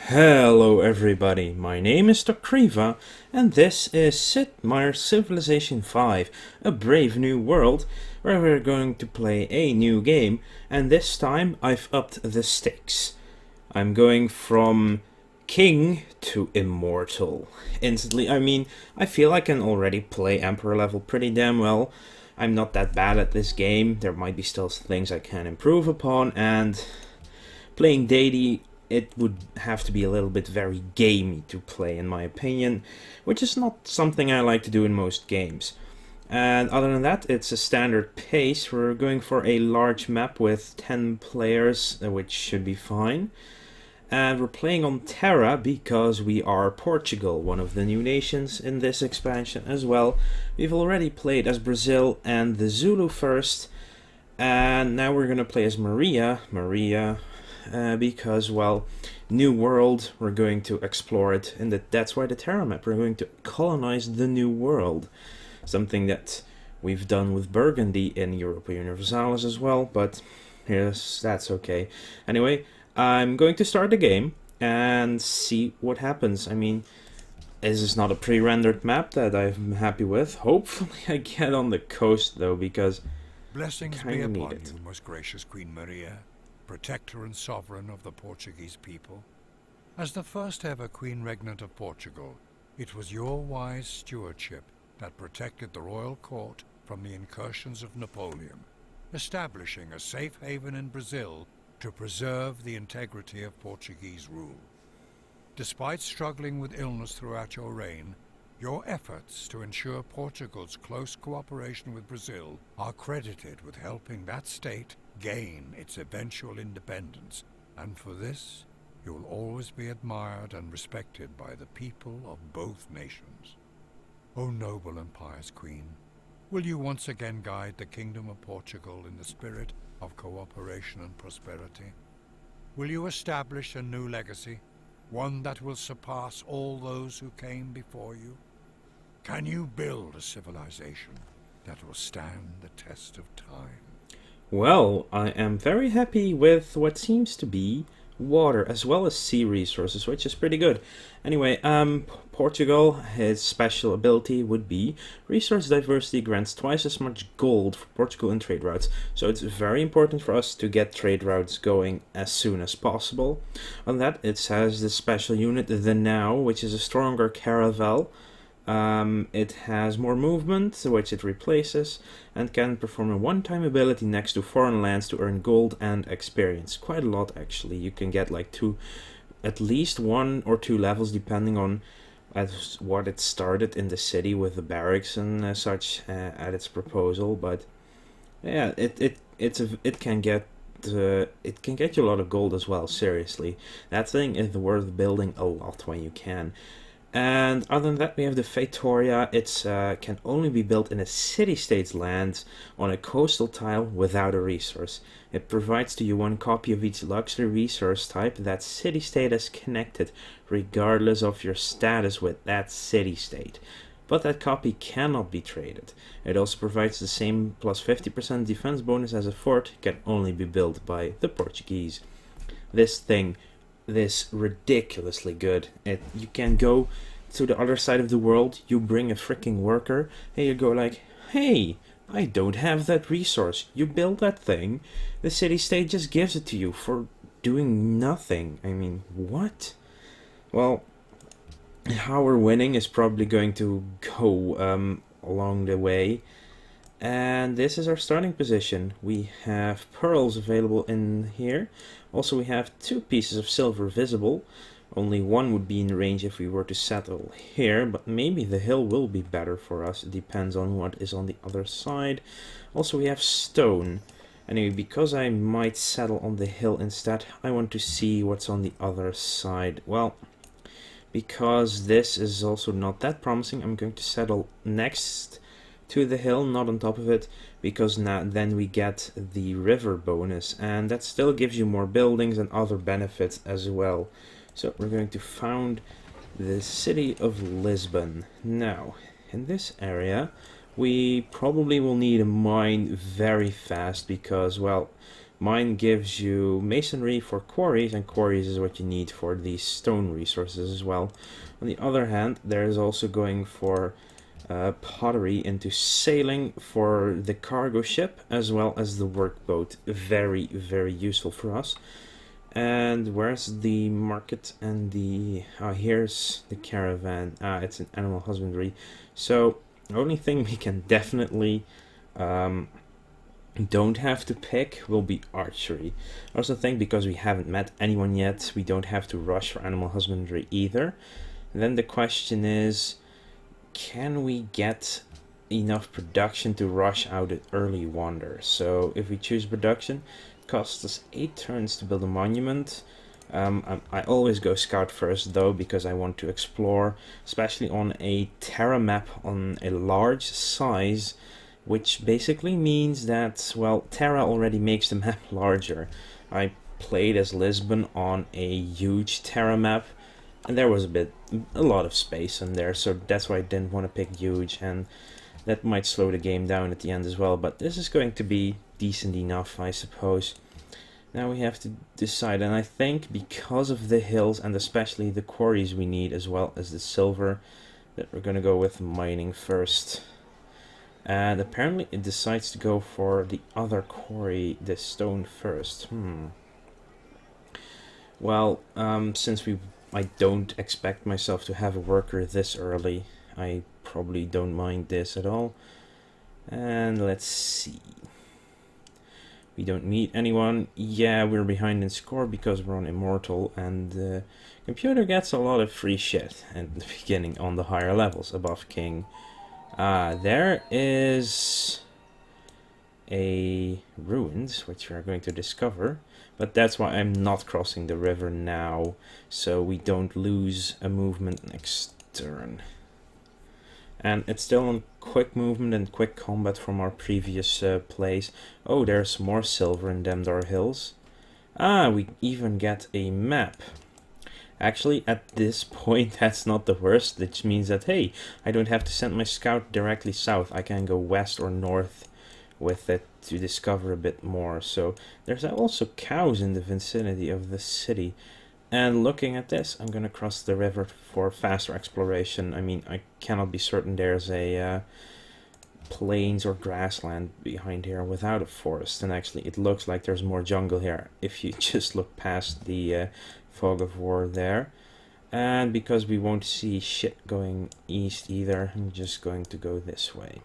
Hello everybody, my name is Kriva, and this is Sid Meier's Civilization 5, A Brave New World, where we're going to play a new game, and this time I've upped the stakes. I'm going from King to Immortal. Instantly, I feel I can already play Emperor level pretty damn well. I'm not that bad at this game, there might be still things I can improve upon, and playing deity, it would have to be a little bit very gamey to play in my opinion, which is not something I like to do in most games. And other than that, it's a standard pace. We're going for a large map with 10 players, which should be fine. And we're playing on Terra because we are Portugal, one of the new nations in this expansion as well. We've already played as Brazil and the Zulu first, and now we're going to play as Maria because, well, New World, we're going to explore it, and that's why the Terra map, we're going to colonize the New World. Something that we've done with Burgundy in Europa Universalis as well, but yes, that's okay. Anyway, I'm going to start the game and see what happens. This is not a pre-rendered map that I'm happy with. Hopefully I get on the coast though, because blessings I be need upon it. you, most gracious Queen Maria, protector and sovereign of the Portuguese people. As the first ever Queen Regnant of Portugal, it was your wise stewardship that protected the royal court from the incursions of Napoleon, establishing a safe haven in Brazil to preserve the integrity of Portuguese rule. Despite struggling with illness throughout your reign, your efforts to ensure Portugal's close cooperation with Brazil are credited with helping that state gain its eventual independence, and for this, you will always be admired and respected by the people of both nations. O noble and pious Queen, will you once again guide the Kingdom of Portugal in the spirit of cooperation and prosperity? Will you establish a new legacy, one that will surpass all those who came before you? Can you build a civilization that will stand the test of time? Well, I am very happy with what seems to be water as well as sea resources, which is pretty good. Anyway, Portugal, his special ability would be resource diversity grants twice as much gold for Portugal in trade routes. So it's very important for us to get trade routes going as soon as possible. On that, it has the special unit, the Now, which is a stronger caravel. It has more movement, which it replaces, and can perform a one-time ability next to foreign lands to earn gold and experience. Quite a lot, actually. You can get like at least 1 or 2 levels, depending on what it started in the city with the barracks and such at its proposal. But yeah, it can get you a lot of gold as well. Seriously, that thing is worth building a lot when you can. And other than that, we have the Feitoria. It can only be built in a city-state's land on a coastal tile without a resource. It provides to you 1 copy of each luxury resource type that city-state is connected, regardless of your status with that city-state. But that copy cannot be traded. It also provides the same plus 50% defense bonus as a fort, can only be built by the Portuguese. This ridiculously good. You can go to the other side of the world, you bring a freaking worker, and you go like, hey, I don't have that resource. You build that thing, the city-state just gives it to you for doing nothing. What? Well, how we're winning is probably going to go along the way. And this is our starting position. We have pearls available in here. Also, we have 2 pieces of silver visible. Only 1 would be in range if we were to settle here, but maybe the hill will be better for us. It depends on what is on the other side. Also, we have stone. Anyway, because I might settle on the hill instead, I want to see what's on the other side. Well, because this is also not that promising, I'm going to settle next to the hill, not on top of it, because then we get the river bonus, and that still gives you more buildings and other benefits as well. So we're going to found the city of Lisbon. Now, in this area, we probably will need a mine very fast because, well, Mine gives you masonry for quarries, and quarries is what you need for these stone resources as well. On the other hand, there's also going for pottery into sailing for the cargo ship as well as the workboat. Very, very useful for us. And where's the market and the... here's the caravan. It's an animal husbandry. So, the only thing we can definitely don't have to pick will be archery. I also think because we haven't met anyone yet, we don't have to rush for animal husbandry either. And then the question is, can we get enough production to rush out an early wander? So if we choose production, it costs us 8 turns to build a monument. I always go scout first though, because I want to explore, especially on a Terra map on a large size, which basically means that, well, Terra already makes the map larger. I played as Lisbon on a huge Terra map, and there was a lot of space in there, so that's why I didn't want to pick huge, and that might slow the game down at the end as well, but this is going to be decent enough, I suppose. Now we have to decide, and I think because of the hills and especially the quarries we need as well as the silver, that we're going to go with mining first. And apparently it decides to go for the other quarry, the stone first. Well, since I don't expect myself to have a worker this early, I probably don't mind this at all. And let's see. We don't meet anyone. Yeah, we're behind in score because we're on Immortal, and the computer gets a lot of free shit at the beginning on the higher levels above King. There is a ruins, which we are going to discover, but that's why I'm not crossing the river now, so we don't lose a movement next turn. And it's still on quick movement and quick combat from our previous plays. Oh, there's more silver in Demdar Hills. We even get a map. Actually, at this point, that's not the worst, which means that, hey, I don't have to send my scout directly south. I can go west or north with it to discover a bit more. So there's also cows in the vicinity of the city. And looking at this, I'm going to cross the river for faster exploration. I mean, I cannot be certain there's a plains or grassland behind here without a forest. And actually, it looks like there's more jungle here if you just look past the fog of war there. And because we won't see shit going east either, I'm just going to go this way.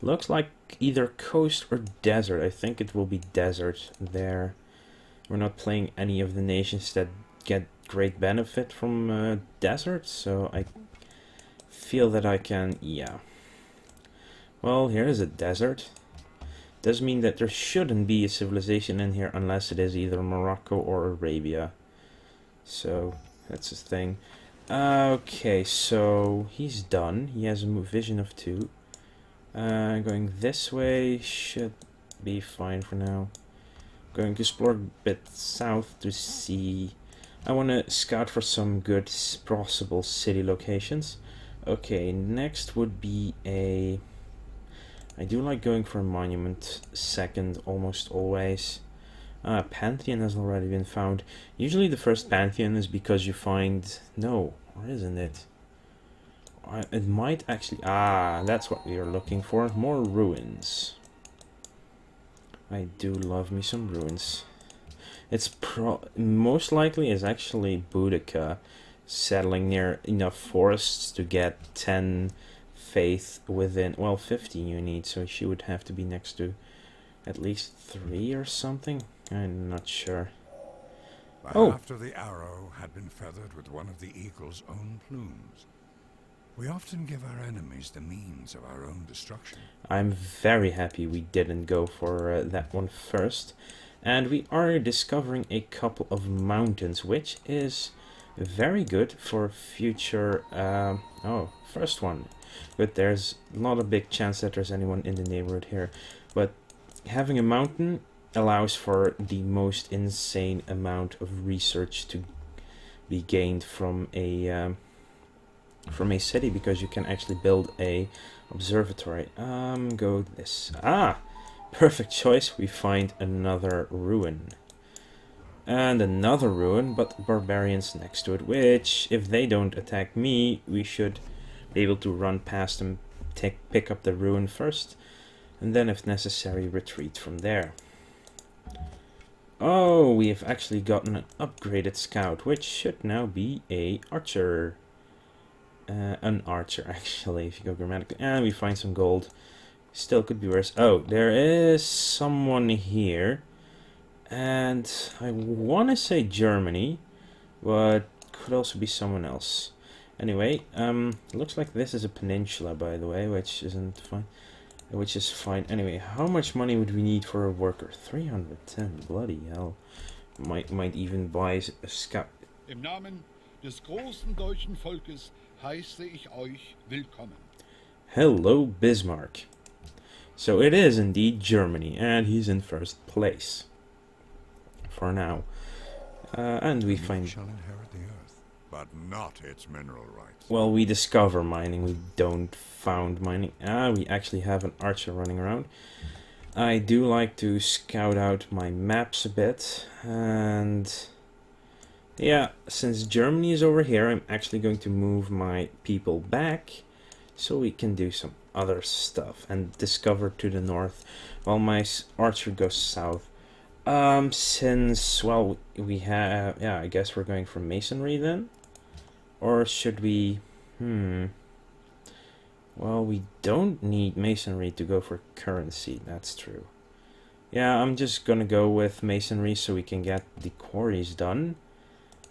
Looks like either coast or desert. I think it will be desert there. We're not playing any of the nations that get great benefit from desert, so I feel that I can, yeah. Well, here is a desert. Does mean that there shouldn't be a civilization in here unless it is either Morocco or Arabia. So, that's his thing. Okay, so he's done. He has a vision of 2. Going this way should be fine for now. Going to explore a bit south to see. I want to scout for some good possible city locations. Okay, next would be a... I do like going for a monument second almost always. Pantheon has already been found. Usually the first Pantheon is because you find... No, or isn't it? It might actually... that's what we are looking for. More ruins. I do love me some ruins. It's most likely is actually Boudica settling near enough forests to get 10 faith within, well, 15 you need, so she would have to be next to at least 3 or something. I'm not sure. After the arrow had been feathered with one of the eagle's own plumes, we often give our enemies the means of our own destruction. I'm very happy we didn't go for that one first. And we are discovering a couple of mountains, which is very good for future... first one. But there's not a big chance that there's anyone in the neighborhood here. But having a mountain allows for the most insane amount of research to be gained from a city, because you can actually build a observatory. Go this. Perfect choice. We find another ruin. And another ruin, but barbarians next to it, which, if they don't attack me, we should be able to run past them, pick up the ruin first, and then, if necessary, retreat from there. Oh, we have actually gotten an upgraded scout, which should now be a archer. An archer, actually, if you go grammatically. And we find some gold. Still could be worse. Oh, there is someone here. And I want to say Germany, but could also be someone else. Anyway, looks like this is a peninsula, by the way, which isn't fine. Which is fine. Anyway, how much money would we need for a worker? 310. Bloody hell. Might even buy a scout. Im Namen des großen deutschen Volkes heiße ich euch willkommen. Hello, Bismarck. So it is indeed Germany, and he's in first place. For now. And we find... You shall inherit the earth, but not its mineral rights. Well, we discover mining, we don't found mining. We actually have an archer running around. I do like to scout out my maps a bit, and yeah, since Germany is over here, I'm actually going to move my people back so we can do some other stuff and discover to the north while my archer goes south. Since, well, we have, yeah, I guess we're going for masonry then, or should we, well, we don't need masonry to go for currency, that's true. Yeah, I'm just gonna go with masonry so we can get the quarries done.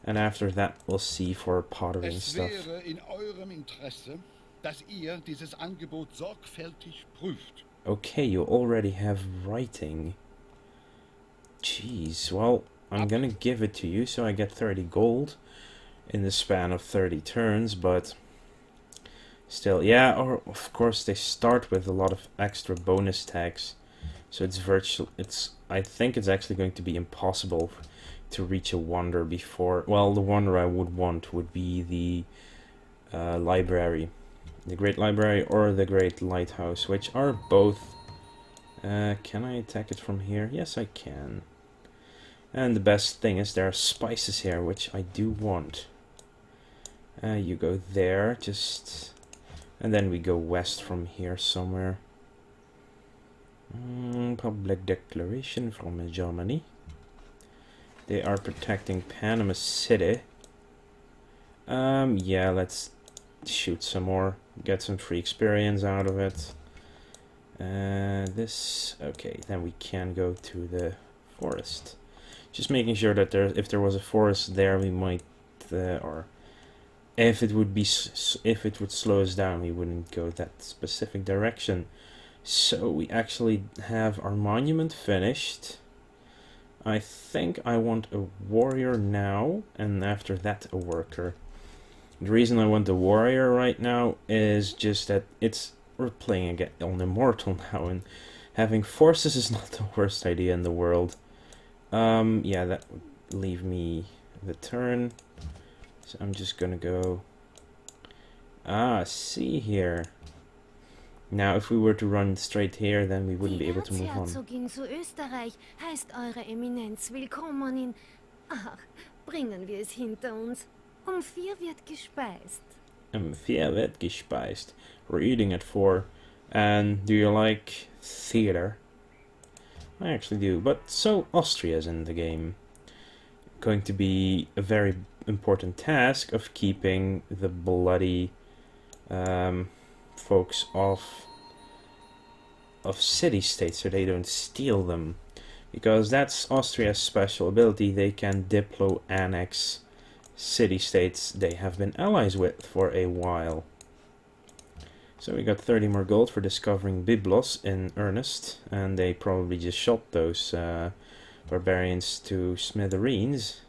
And after that, we'll see for pottery and Es stuff. wäre in eurem Interesse, dass ihr dieses Angebot sorgfältig prüft. Okay, you already have writing. Jeez, well, I'm gonna give it to you so I get 30 gold in the span of 30 turns, but still, yeah, or of course they start with a lot of extra bonus tags. So I think it's actually going to be impossible to reach a wonder before, well, the wonder I would want would be the library. The Great Library or the Great Lighthouse, which are both... can I attack it from here? Yes, I can. And the best thing is there are spices here, which I do want. You go there, just... And then we go west from here somewhere. Public declaration from Germany. They are protecting Panama City. Yeah, let's shoot some more. Get some free experience out of it. Okay, then we can go to the forest. Just making sure that if there was a forest there, we might, or if it would slow us down, we wouldn't go that specific direction. So we actually have our monument finished. I think I want a warrior now, and after that a worker. The reason I want the warrior right now is just that we're playing again on Immortal now, and having forces is not the worst idea in the world. Yeah, that would leave me the turn. So I'm just gonna go... see here. Now, if we were to run straight here, then we wouldn't be able to move on. Herzogin zu Österreich heißt Eure Eminenz willkommen in... Ach, bringen wir es hinter uns. 4 wird gespeist. 4 wird gespeist. We're eating at 4. And do you like theater? I actually do, but so Austria's in the game. Going to be a very important task of keeping the bloody folks off of city-states so they don't steal them. Because that's Austria's special ability. They can diplo-annex city-states they have been allies with for a while. So we got 30 more gold for discovering Byblos in earnest, and they probably just shot those barbarians to smithereens.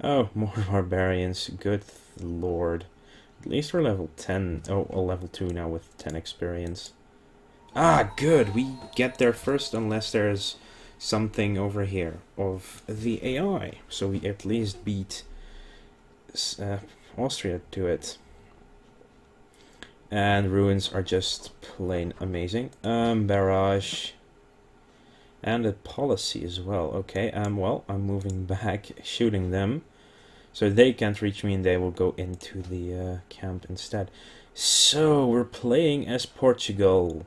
Oh, more barbarians, good lord. At least we're level 10, level 2 now with 10 experience. Ah, good, we get there first unless there's something over here of the AI. So we at least beat Austria to it. And ruins are just plain amazing. Barrage. And a policy as well. Okay, well, I'm moving back, shooting them. So they can't reach me and they will go into the camp instead. So, we're playing as Portugal.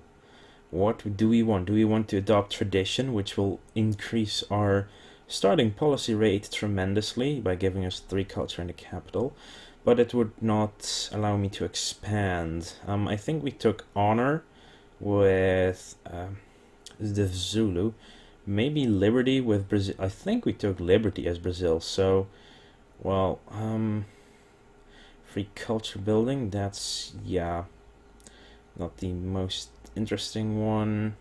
What do we want? Do we want to adopt tradition, which will increase our starting policy rate tremendously by giving us 3 culture in the capital? But it would not allow me to expand. I think we took honor with the Zulu. Maybe liberty with Brazil. I think we took liberty as Brazil. So, well, free culture building. That's, yeah, not the most interesting one.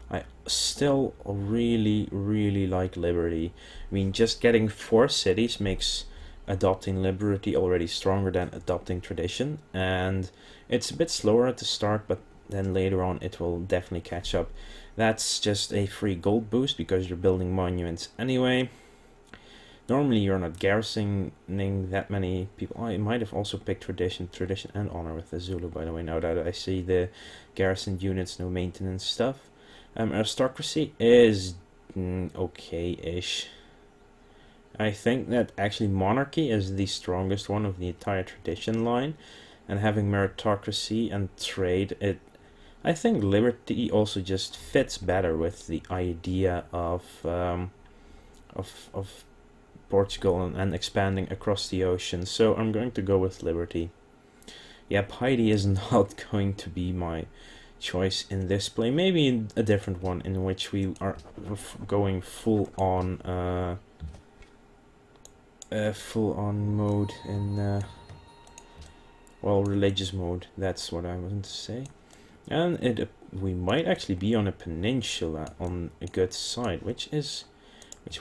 I still really, really like liberty. I mean, just getting 4 cities makes adopting liberty already stronger than adopting tradition, and it's a bit slower at the start, but then later on it will definitely catch up. That's just a free gold boost because you're building monuments anyway. Normally you're not garrisoning that many people. I might have also picked tradition and honor with the Zulu, by the way, now that I see the garrison units, no maintenance stuff. Aristocracy is okay-ish. I think that actually monarchy is the strongest one of the entire tradition line, and having meritocracy and trade, I think liberty also just fits better with the idea of Portugal and expanding across the ocean. So I'm going to go with liberty. Yeah, piety is not going to be my choice in this play. Maybe a different one in which we are going full on mode in well, religious mode. That's what I wanted to say. And we might actually be on a peninsula on a good side, which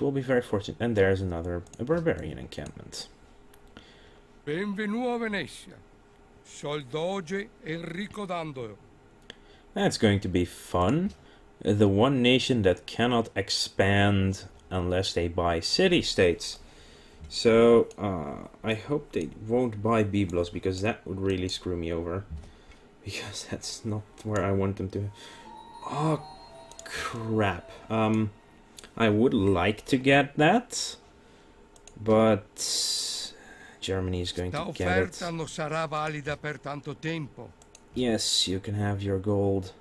will be very fortunate. And there's a barbarian encampment. Benvenuto a Venezia. Sol doge Enrico Dando. That's going to be fun. The one nation that cannot expand unless they buy city-states. So, I hope they won't buy Byblos, because that would really screw me over. Because that's not where I want them to... Oh, crap. I would like to get that, but Germany is going to get it. Non sarà valida per tanto tempo. Yes, you can have your gold.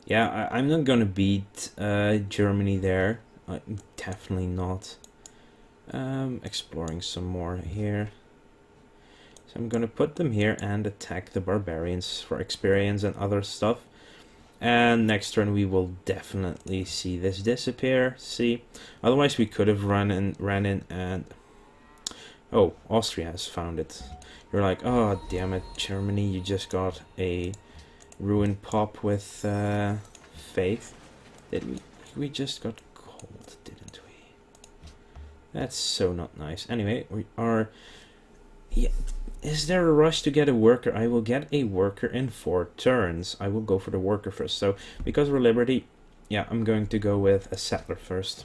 Yeah, I'm not gonna beat Germany there. Definitely not. Exploring some more here. So I'm gonna put them here and attack the barbarians for experience and other stuff. And next turn we will definitely see this disappear. See? Otherwise we could have ran in and... Oh, Austria has found it. You're like, oh damn it, Germany, you just got a ruin pop with faith. Did we? We just got gold, didn't we? That's so not nice. Anyway, we are... Yeah. Is there a rush to get a worker? I will get a worker in 4 turns. I will go for the worker first. So, because we're liberty, yeah, I'm going to go with a settler first.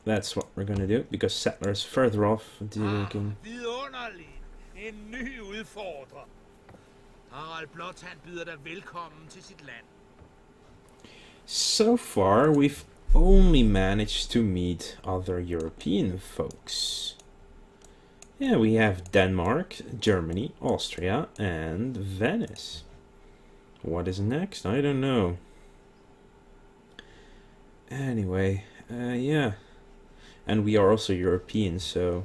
That's what we're going to do, because settler is further off. Vidunderligt. En ny udfordrer. Harald Blåt, han byder dig velkommen til sit land. So far, we've only managed to meet other European folks. Yeah, we have Denmark, Germany, Austria, and Venice. What is next? I don't know. Anyway, yeah. And we are also European, so...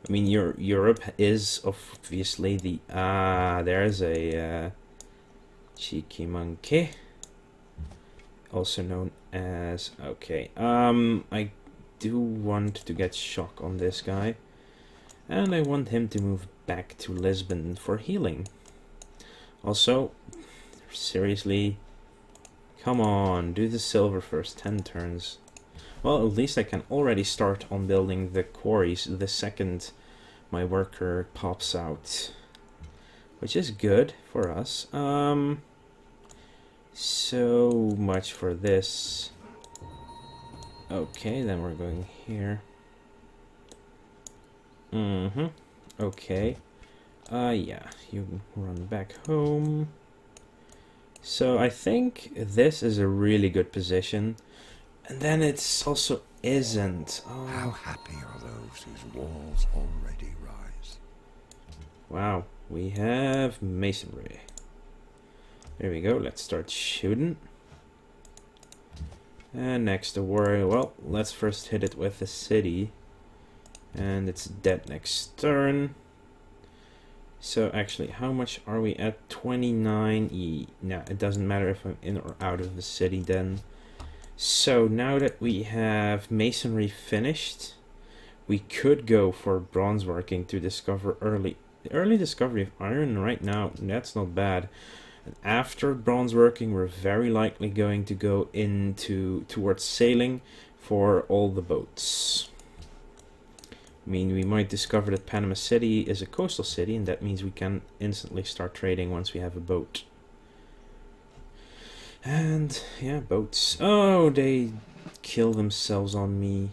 I mean, Europe is obviously the... there's a... cheeky monkey. Also known as... Okay, I do want to get shock on this guy. And I want him to move back to Lisbon for healing. Also, seriously, come on, do the silver first, 10 turns. Well, at least I can already start on building the quarries the second my worker pops out. Which is good for us. So much for this. Okay, then we're going here. Okay. Yeah, you run back home. So I think this is a really good position. And then it's also isn't. Oh. How happy are those whose walls already rise? Wow, we have masonry. There we go, let's start shooting. And next to worry, well, let's first hit it with the city. And it's dead next turn. So actually, how much are we at? 29. No, it doesn't matter if I'm in or out of the city then. So now that we have masonry finished, we could go for bronze working to discover early discovery of iron right now. That's not bad. And after bronze working, we're very likely going to go towards sailing for all the boats. I mean, we might discover that Panama City is a coastal city, and that means we can instantly start trading once we have a boat. And, yeah, boats. Oh, they kill themselves on me.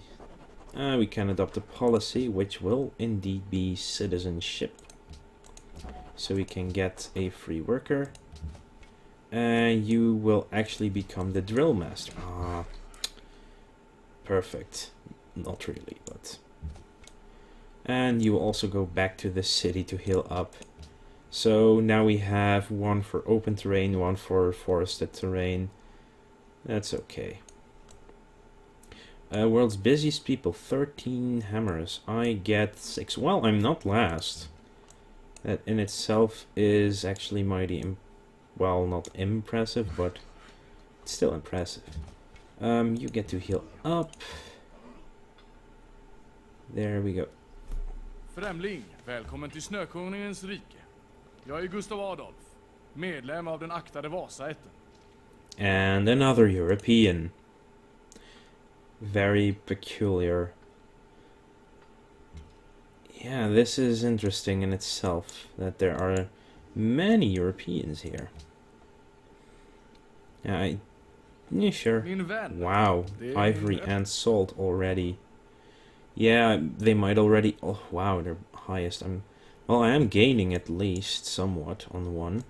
We can adopt a policy, which will indeed be citizenship. So we can get a free worker. You will actually become the drill master. Ah, perfect. Not really, but... And you will also go back to the city to heal up. So now we have one for open terrain, one for forested terrain. That's okay. World's busiest people, 13 hammers. I get 6. Well, I'm not last. That in itself is actually mighty, well, not impressive, but it's still impressive. You get to heal up. There we go. Främling, välkommen till Snökonungens rike. Jag är Gustav Adolf, medlem av den aktade Vasaätten. And another European. Very peculiar. Yeah, this is interesting in itself, that there are many Europeans here. Yeah, sure. Min vän. Wow, ivory and salt already. Yeah, they might already... Oh, wow, they're highest. Well, I am gaining at least somewhat on one.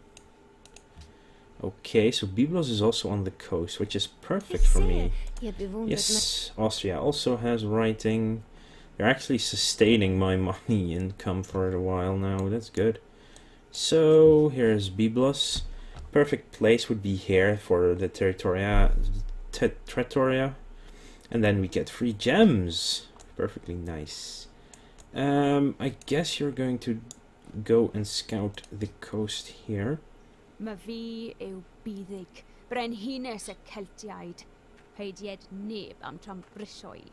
Okay, so Byblos is also on the coast, which is perfect for me. Yes, Austria also has writing. They're actually sustaining my money income for a while now. That's good. So, here's Byblos. Perfect place would be here for the Territoria. And then we get free gems. Perfectly nice. I guess you're going to go and scout the coast here. Mae fi yw buddig, brenhines y Celtiaid, peidied neb am Trambrisoi.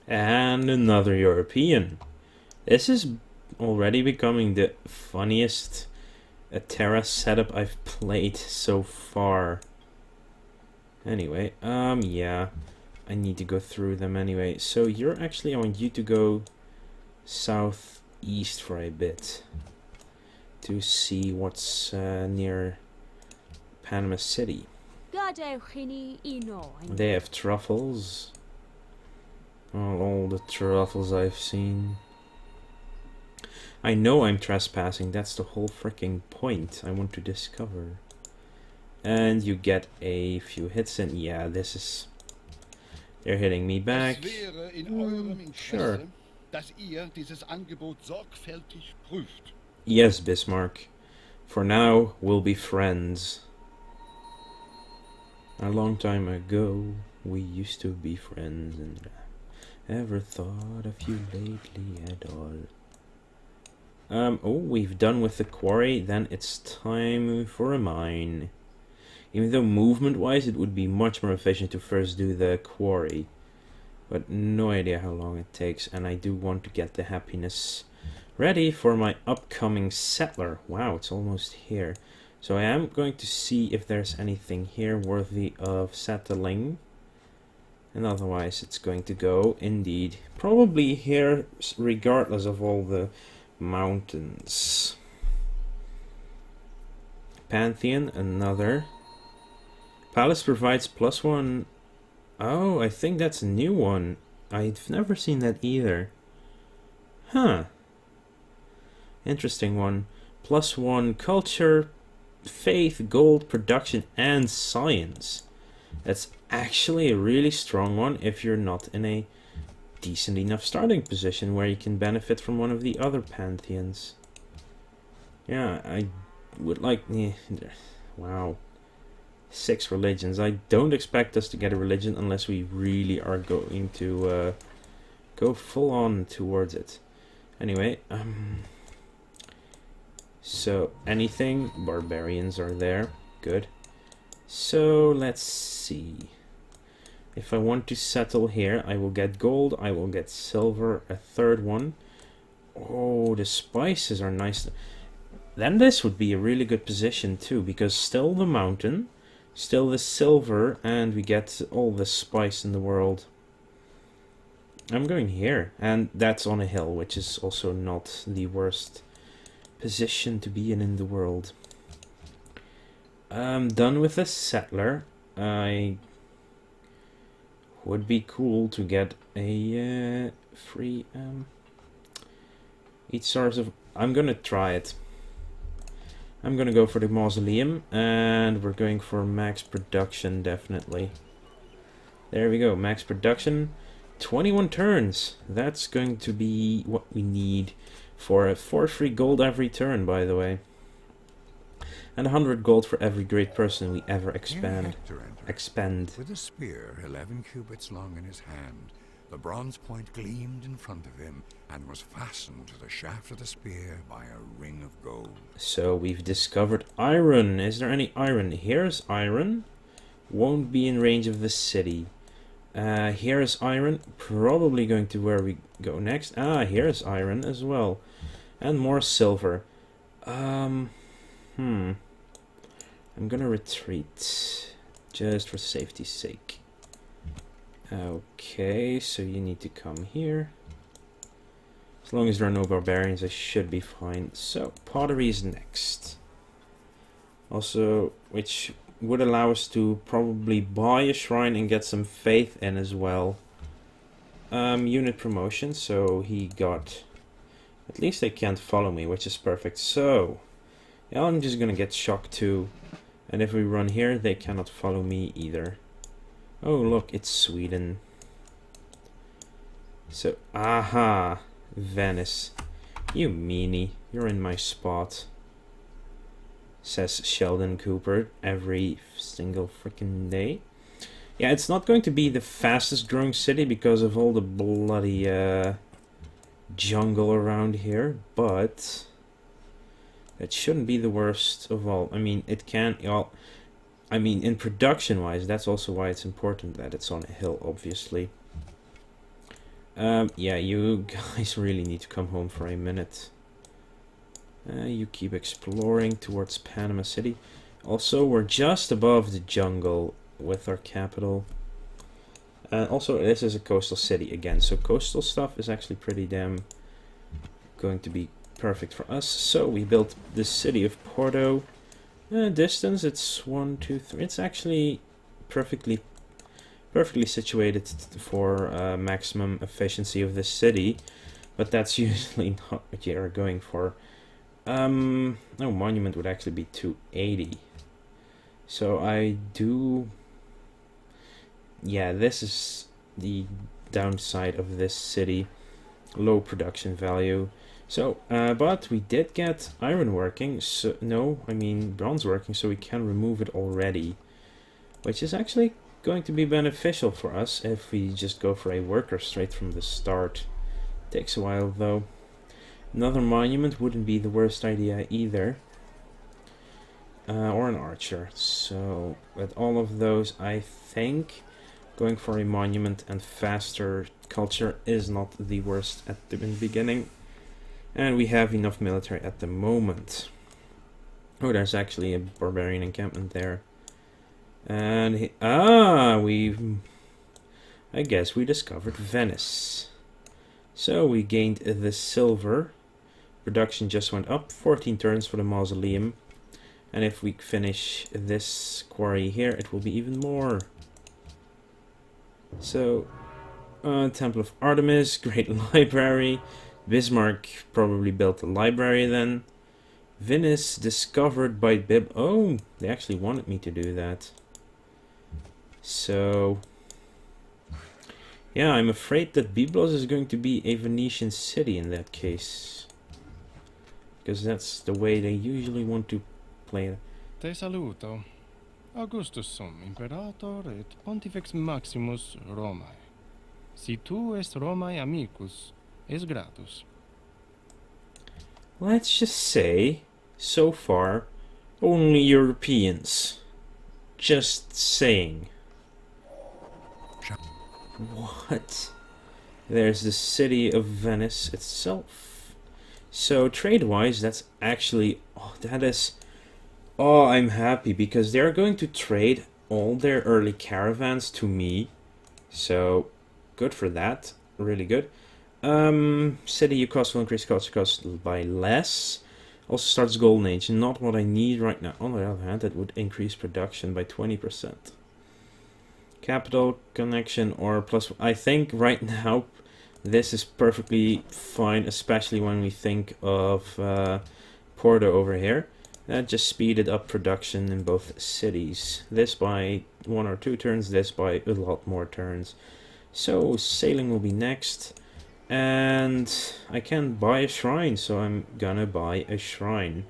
And another European. This is already becoming the funniest Terra setup I've played so far. Anyway, yeah. I need to go through them anyway. So you're actually, I want you to go southeast for a bit to see what's near Panama City. They have truffles. Oh, all the truffles I've seen. I know I'm trespassing, that's the whole freaking point. I want to discover. And you get a few hits in. Yeah, this is... They're hitting me back. Sure. Dass ihr dieses Angebot sorgfältig prüft. Yes, Bismarck. For now, we'll be friends. A long time ago, we used to be friends, and I ever thought of you lately at all. Oh, we've done with the quarry, then it's time for a mine. Even though movement-wise it would be much more efficient to first do the quarry. But no idea how long it takes, and I do want to get the happiness ready for my upcoming settler. Wow, it's almost here. So I am going to see if there's anything here worthy of settling. And otherwise it's going to go, indeed, probably here, regardless of all the mountains. Pantheon, another. Palace provides +1. Oh, I think that's a new one. I've never seen that either. Huh. Interesting one. +1 culture. faith, gold, production, and science. That's actually a really strong one if you're not in a decent enough starting position where you can benefit from one of the other pantheons. Yeah, I would like... wow. 6 religions. I don't expect us to get a religion unless we really are going to go full on towards it. Anyway, so anything, barbarians are there. Good. So let's see. If I want to settle here, I will get gold, I will get silver, a third one. Oh, the spices are nice. Then this would be a really good position too, because still the mountain, still the silver, and we get all the spice in the world. I'm going here, and that's on a hill, which is also not the worst position to be in the world. I'm done with the settler. I would be cool to get a free each source of... I'm gonna try it. I'm gonna go for the mausoleum, and we're going for max production, definitely. There we go, max production. 21 turns. That's going to be what we need for 4 free gold every turn, by the way. And 100 gold for every great person we ever expend. With a spear 11 cubits long in his hand, the bronze point gleamed in front of him and was fastened to the shaft of the spear by a ring of gold. So we've discovered iron. Is there any iron? Here's iron. Won't be in range of the city. Here's iron. Probably going to where we go next. Ah, here's iron as well. And more silver. I'm gonna retreat. Just for safety's sake. Okay, so you need to come here. As long as there are no barbarians, I should be fine. So, pottery is next. Also, which would allow us to probably buy a shrine and get some faith in as well. Unit promotion, so he got... At least they can't follow me, which is perfect. So, yeah, I'm just gonna get shocked too. And if we run here, they cannot follow me either. Oh, look, it's Sweden. So, aha, Venice. You meanie, you're in my spot. Says Sheldon Cooper every single freaking day. Yeah, it's not going to be the fastest growing city because of all the bloody jungle around here, but it shouldn't be the worst of all. I mean, it can... Well, I mean, in production-wise, that's also why it's important that it's on a hill, obviously. Yeah, you guys really need to come home for a minute. You keep exploring towards Panama City. Also, we're just above the jungle with our capital. Also, this is a coastal city again, so coastal stuff is actually pretty damn going to be perfect for us. So we built the city of Porto. Distance, it's 1, 2, 3. It's actually perfectly situated for maximum efficiency of this city, but that's usually not what you are going for. No, monument would actually be 280. So I do... Yeah, this is the downside of this city. Low production value. So, but we did get iron working. So, no, I mean bronze working, so we can remove it already. Which is actually going to be beneficial for us if we just go for a worker straight from the start. Takes a while though. Another monument wouldn't be the worst idea either. Or an archer. So, with all of those, I think going for a monument and faster culture is not the worst at the beginning. And we have enough military at the moment. Oh, there's actually a barbarian encampment there. And I guess we discovered Venice. So we gained the silver. Production just went up. 14 turns for the mausoleum. And if we finish this quarry here, it will be even more. So, Temple of Artemis, Great Library. Bismarck probably built a library then. Venice discovered by Bib. Oh, they actually wanted me to do that. So, yeah, I'm afraid that Byblos is going to be a Venetian city in that case. Because that's the way they usually want to play it. Te saluto. Augustus sum, imperator et pontifex maximus Romae. Si tu est Romae amicus, es gratus. Let's just say, so far, only Europeans. Just saying. What? There's the city of Venice itself. So trade-wise, that's actually... Oh, that is... Oh, I'm happy because they're going to trade all their early caravans to me. So, good for that. Really good. City cost will increase cost by less. Also starts Golden Age. Not what I need right now. On the other hand, that would increase production by 20%. Capital connection or plus... I think right now this is perfectly fine, especially when we think of Porto over here. That just speeded up production in both cities. This by 1 or 2 turns, this by a lot more turns. So sailing will be next. And I can't buy a shrine, so I'm gonna buy a shrine.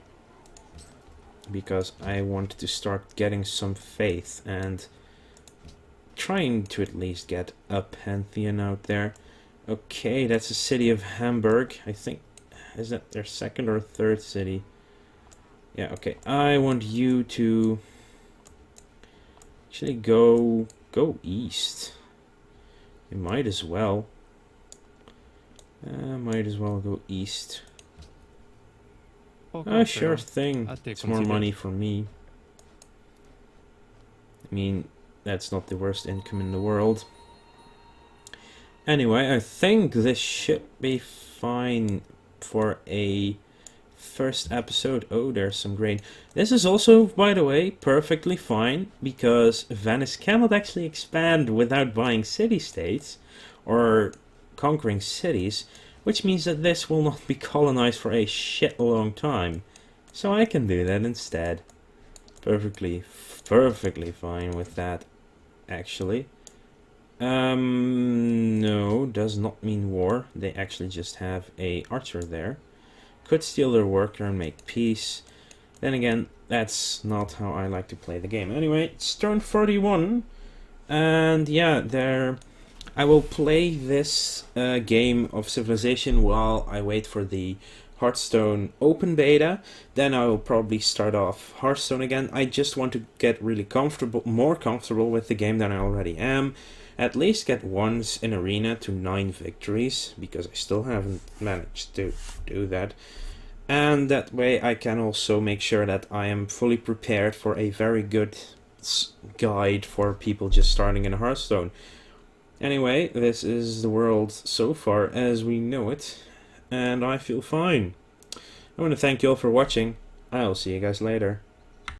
Because I want to start getting some faith and trying to at least get a pantheon out there. Okay, that's the city of Hamburg. I think, is that their second or third city? Yeah, okay. I want you to actually go east. You might as well. Might as well go east. Sure thing. It's more money for me. I mean, that's not the worst income in the world. Anyway, I think this should be fine for a first episode. Oh, there's some grain. This is also, by the way, perfectly fine because Venice cannot actually expand without buying city-states or conquering cities, which means that this will not be colonized for a shit long time. So I can do that instead. Perfectly fine with that, actually. No, does not mean war. They actually just have a archer there. Could steal their worker and make peace. Then again, that's not how I like to play the game. Anyway, it's turn 41. And yeah, I will play this game of Civilization while I wait for the Hearthstone open beta. Then I will probably start off Hearthstone again. I just want to get really more comfortable with the game than I already am. At least get once in arena to 9 victories, because I still haven't managed to do that. And that way I can also make sure that I am fully prepared for a very good guide for people just starting in Hearthstone. Anyway, this is the world so far as we know it, and I feel fine. I want to thank you all for watching. I'll see you guys later.